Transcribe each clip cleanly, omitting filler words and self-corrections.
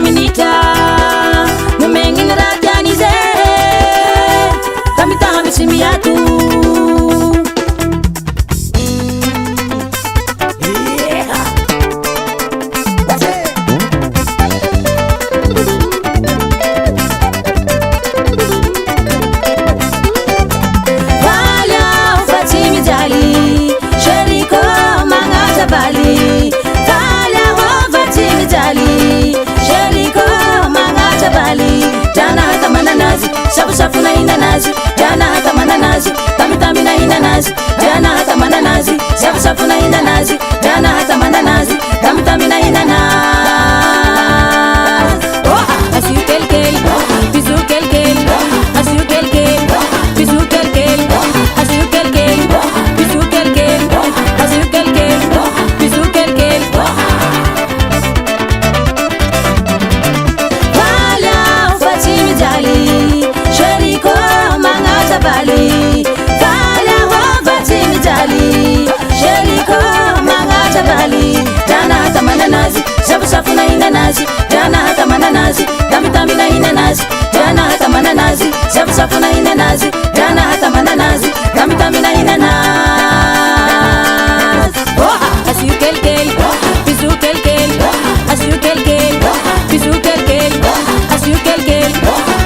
minitra nomegny ratiany zay tamitagna misy miato safuna inanazi jana hata mananazi tamitami inanazi jana hata mananazi safuna inanazi jana hata mananazi tamitami inanazi asiu kelkel bisu kelkel asiu kelkel bisu kelkel asiu kelkel bisu kelkel asiu kelkel bisu kelkel wala ufatimi jali bali kala wafatimi jali sheriko mangata bali jana hata mananazi safuna inanazi jana hata mananazi tamitami inanazi jana hata mananazi safuna inanazi jana hata mananazi tamitami inanazi asiu kelkel bisu kelkel asiu kelkel bisu kelkel asiu kelkel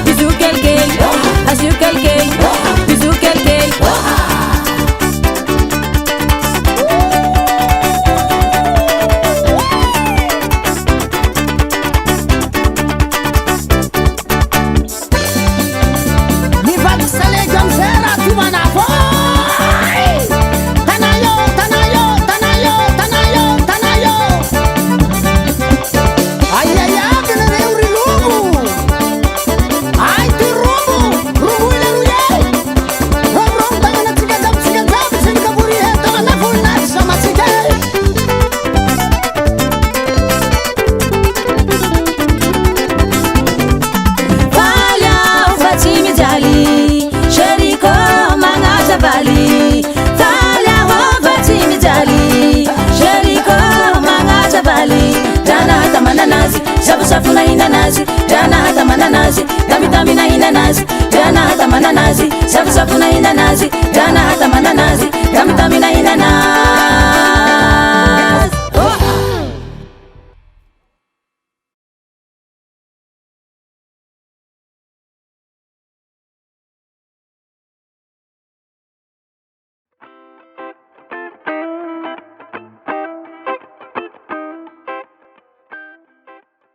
bisu kelkel asiu kelkel safuna inanazi jana hata mananazi tamitami inanazi jana hata mananazi safuna inanazi jana hata mananazi